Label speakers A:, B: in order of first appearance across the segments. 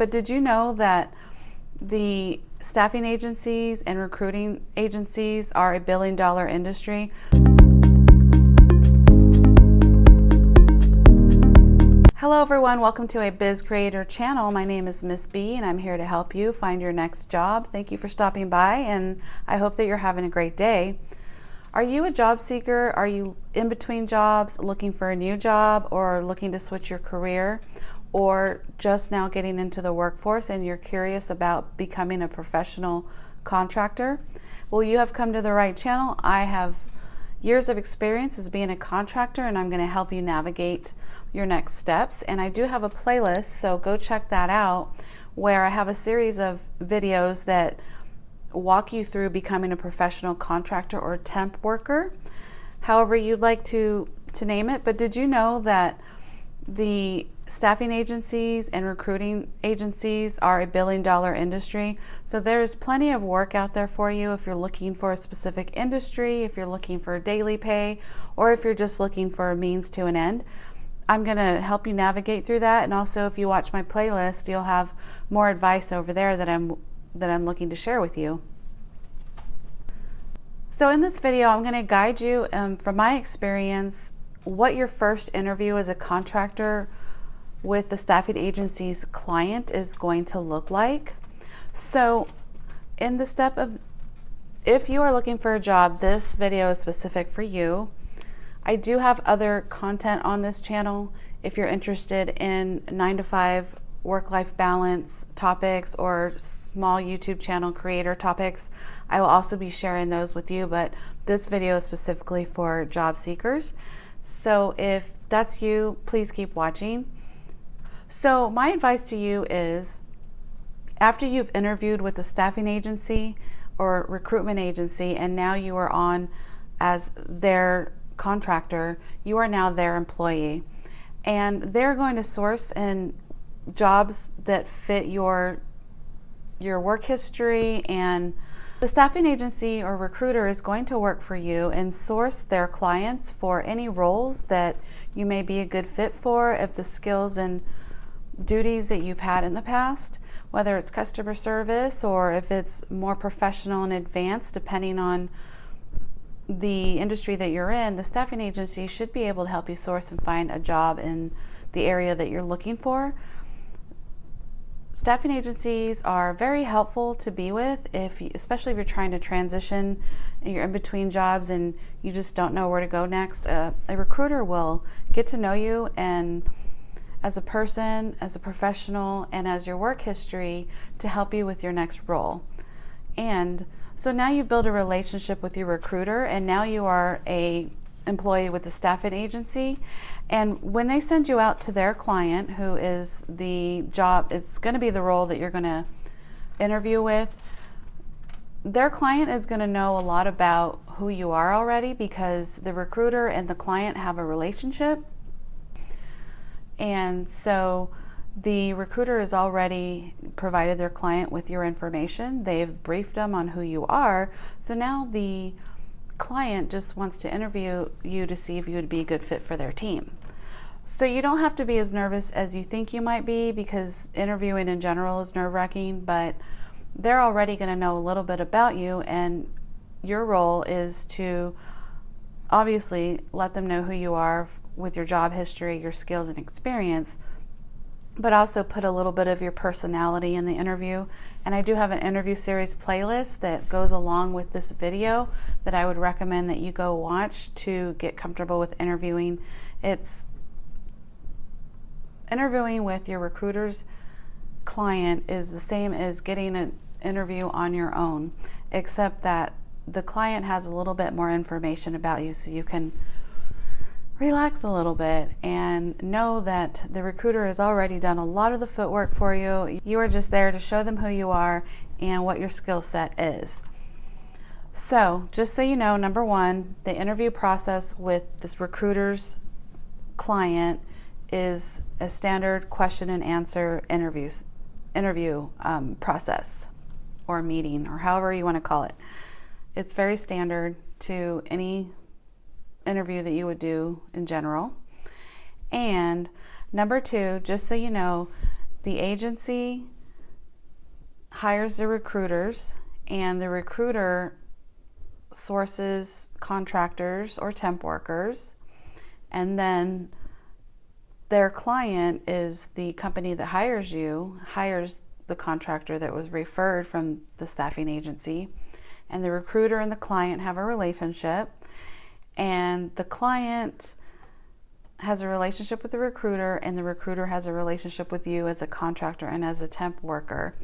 A: but did you know that the staffing agencies and recruiting agencies are a billion-dollar industry? Hello everyone, welcome to a Biz Creator channel. My name is Miss B and I'm here to help you find your next job. Thank you for stopping by and I hope that you're having a great day. Are you a job seeker? Are you in between jobs, looking for a new job, or looking to switch your career, or just now getting into the workforce and you're curious about becoming a professional contractor? Well, you have come to the right channel. I have years of experience as being a contractor and I'm going to help you navigate your next steps. And I do have a playlist, so go check that out, where I have a series of videos that walk you through becoming a professional contractor or temp worker, however you'd like to name it. But did you know that the staffing agencies and recruiting agencies are a billion-dollar industry? So there's plenty of work out there for you if you're looking for a specific industry, if you're looking for daily pay, or if you're just looking for a means to an end. I'm going to help you navigate through that, and also if you watch my playlist, you'll have more advice over there that I'm looking to share with you. So in this video, I'm going to guide you from my experience what your first interview as a contractor with the staffing agency's client is going to look like. So in the step of, if you are looking for a job, this video is specific for you. I do have other content on this channel if you're interested in 9-to-5 work-life balance topics or small YouTube channel creator topics. I will also be sharing those with you, but this video is specifically for job seekers. So if that's you, please keep watching. So my advice to you is, after you've interviewed with the staffing agency or recruitment agency and now you are on as their contractor, you are now their employee, and they're going to source in jobs that fit your work history, and the staffing agency or recruiter is going to work for you and source their clients for any roles that you may be a good fit for, if the skills and duties that you've had in the past, whether it's customer service or if it's more professional and advanced, depending on the industry that you're in. The staffing agency should be able to help you source and find a job in the area that you're looking for. Staffing agencies are very helpful to be with, especially if you're trying to transition and you're in between jobs and you just don't know where to go next. A recruiter will get to know you and as a person, as a professional, and as your work history to help you with your next role. And so now you build a relationship with your recruiter, and now you are a employee with the staffing agency. And when they send you out to their client, who is the job, it's going to be the role that you're going to interview with, their client is going to know a lot about who you are already, because the recruiter and the client have a relationship. And so the recruiter has already provided their client with your information. They've briefed them on who you are. So now the client just wants to interview you to see if you would be a good fit for their team. So you don't have to be as nervous as you think you might be, because interviewing in general is nerve-wracking, but they're already going to know a little bit about you, and your role is to obviously let them know who you are with your job history, your skills and experience, but also put a little bit of your personality in the interview. And I do have an interview series playlist that goes along with this video that I would recommend that you go watch to get comfortable with interviewing. It's interviewing with your recruiter's client is the same as getting an interview on your own, except that the client has a little bit more information about you, so you can relax a little bit and know that the recruiter has already done a lot of the footwork for you. You are just there to show them who you are and what your skill set is. So just so you know, number one, the interview process with this recruiter's client is a standard question and answer interview process or meeting, or however you want to call it. It's very standard to any interview that you would do in general. And number two, just so you know, The agency hires the recruiters, and the recruiter sources contractors or temp workers, and then their client is the company that hires the contractor that was referred from the staffing agency, and the recruiter and the client have a relationship, and the client has a relationship with the recruiter, and the recruiter has a relationship with you as a contractor and as a temp worker.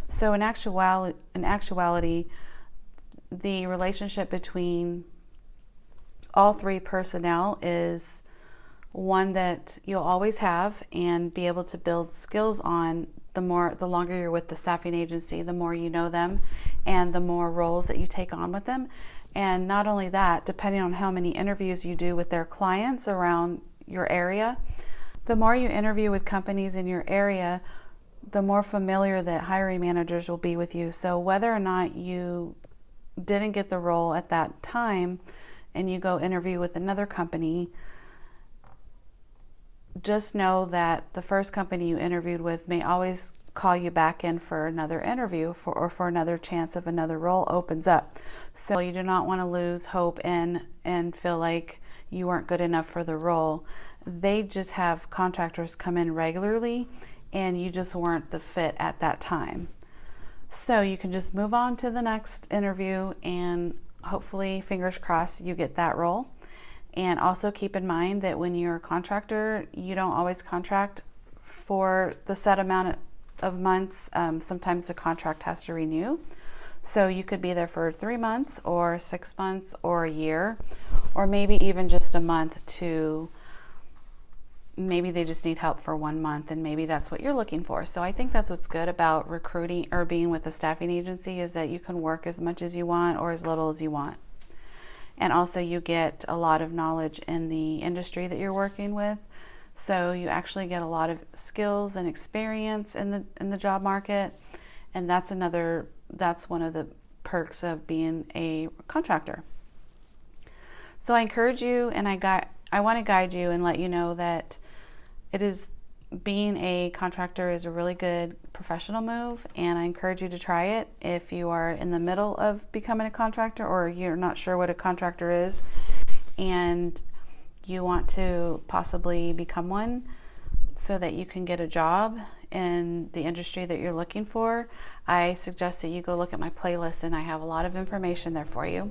A: So in actuality, the relationship between all three personnel is one that you'll always have and be able to build skills on. The longer you're with the staffing agency, the more you know them and the more roles that you take on with them. And not only that, depending on how many interviews you do with their clients around your area, the more you interview with companies in your area, the more familiar that hiring managers will be with you. So whether or not you didn't get the role at that time and you go interview with another company, just know that the first company you interviewed with may always call you back in for another interview or for another chance if another role opens up. So you do not want to lose hope and feel like you weren't good enough for the role. They just have contractors come in regularly and you just weren't the fit at that time. So you can just move on to the next interview and hopefully, fingers crossed, you get that role. And also keep in mind that when you're a contractor, you don't always contract for the set amount of months. Sometimes the contract has to renew. So you could be there for 3 months or 6 months or a year, or maybe even just a month to maybe they just need help for 1 month and maybe that's what you're looking for. So I think that's what's good about recruiting or being with a staffing agency is that you can work as much as you want or as little as you want. And also you get a lot of knowledge in the industry that you're working with. So you actually get a lot of skills and experience in the job market. And that's one of the perks of being a contractor. So I encourage you and I want to guide you and let you know that being a contractor is a really good professional move, and I encourage you to try it if you are in the middle of becoming a contractor or you're not sure what a contractor is and you want to possibly become one so that you can get a job in the industry that you're looking for. I suggest that you go look at my playlist and I have a lot of information there for you.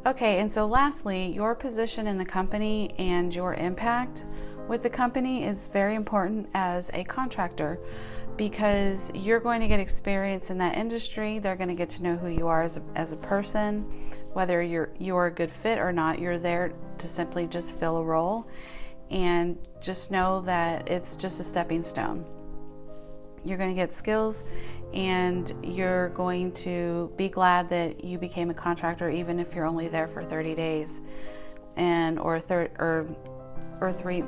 A: Okay, and so lastly, your position in the company and your impact with the company is very important as a contractor because you're going to get experience in that industry. They're going to get to know who you are as a person, whether you're a good fit or not. You're there to simply just fill a role, and just know that it's just a stepping stone. You're going to get skills and you're going to be glad that you became a contractor even if you're only there for 30 days or 3.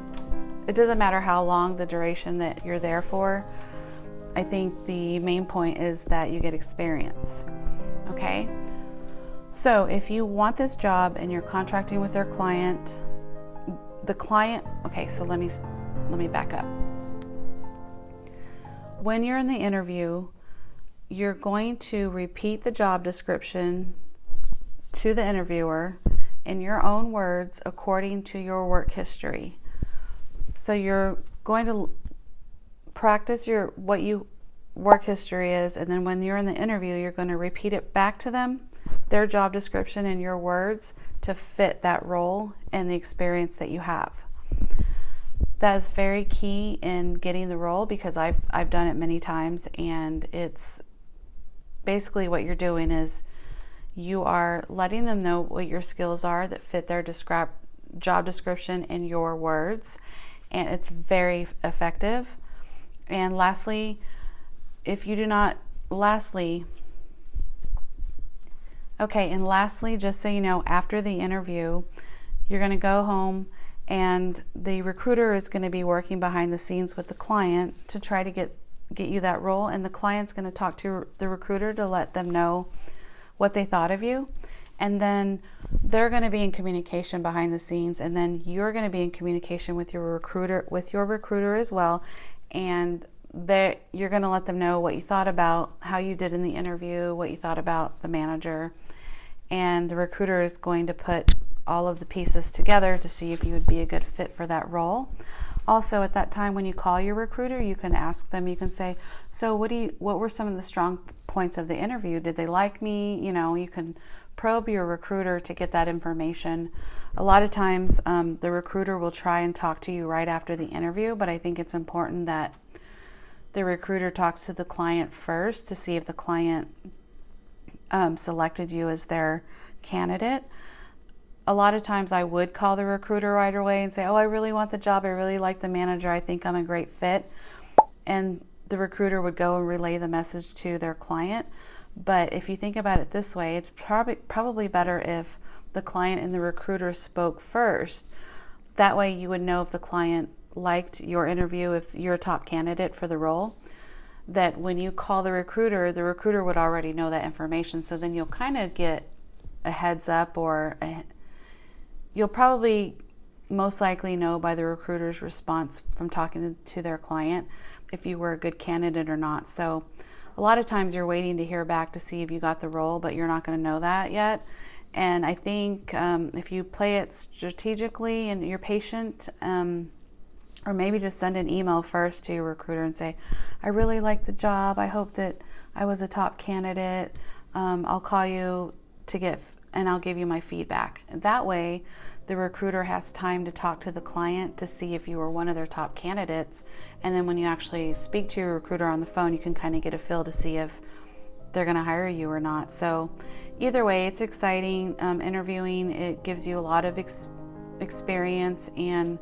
A: It doesn't matter how long the duration that you're there for. I think the main point is that you get experience. Okay? So if you want this job and you're contracting with their client, okay, so let me back up. When you're in the interview, you're going to repeat the job description to the interviewer in your own words according to your work history. So you're going to practice what your work history is, and then when you're in the interview, you're going to repeat it back to them, their job description in your words to fit that role and the experience that you have. That is very key in getting the role because I've done it many times, and it's basically what you're doing is you are letting them know what your skills are that fit their job description in your words, and it's very effective. And lastly, just so you know, after the interview, you're going to go home and the recruiter is going to be working behind the scenes with the client to try to get you that role, and the client's going to talk to the recruiter to let them know what they thought of you, and then they're going to be in communication behind the scenes, and then you're going to be in communication with your recruiter as well, and you're going to let them know what you thought about how you did in the interview, what you thought about the manager, and the recruiter is going to put all of the pieces together to see if you would be a good fit for that role. Also, at that time when you call your recruiter, you can ask them, you can say, so what were some of the strong points of the interview? Did they like me? You can probe your recruiter to get that information. A lot of times the recruiter will try and talk to you right after the interview, but I think it's important that the recruiter talks to the client first to see if the client selected you as their candidate. A lot of times I would call the recruiter right away and say, oh, I really want the job. I really like the manager. I think I'm a great fit. And the recruiter would go and relay the message to their client. But if you think about it this way, it's probably better if the client and the recruiter spoke first. That way you would know if the client liked your interview, if you're a top candidate for the role, that when you call the recruiter would already know that information. So then you'll kind of get a heads up, or you'll probably most likely know by the recruiter's response from talking to their client if you were a good candidate or not. So a lot of times you're waiting to hear back to see if you got the role, but you're not going to know that yet. And I think if you play it strategically and you're patient, or maybe just send an email first to your recruiter and say, I really like the job. I hope that I was a top candidate. I'll call you and I'll give you my feedback. And that way, the recruiter has time to talk to the client to see if you were one of their top candidates. And then when you actually speak to your recruiter on the phone, you can kind of get a feel to see if they're going to hire you or not. So either way, it's exciting. Interviewing, it gives you a lot of experience and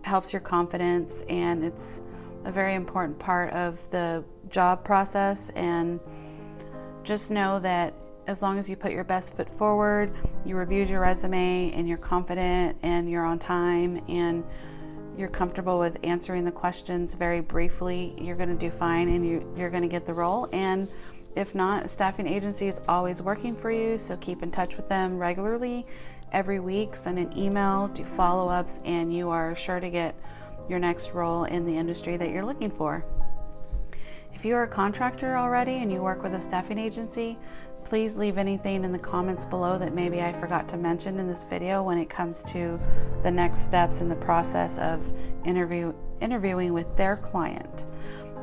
A: helps your confidence, and it's a very important part of the job process. And just know that as long as you put your best foot forward, you reviewed your resume, and you're confident, and you're on time, and you're comfortable with answering the questions very briefly, you're going to do fine, and you're going to get the role. And if not, a staffing agency is always working for you, so keep in touch with them regularly. Every week, send an email, do follow-ups, and you are sure to get your next role in the industry that you're looking for. If you are a contractor already and you work with a staffing agency, please leave anything in the comments below that maybe I forgot to mention in this video when it comes to the next steps in the process of interviewing with their client.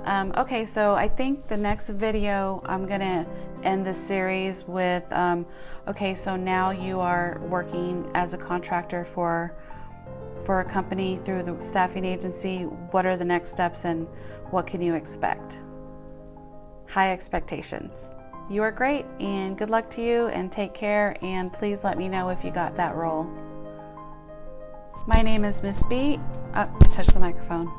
A: Okay, so I think the next video I'm gonna end this series with, okay, so now you are working as a contractor for a company through the staffing agency. What are the next steps and what can you expect? High expectations. You are great, and good luck to you, and take care, and please let me know if you got that role. My name is Miss B. Touch the microphone.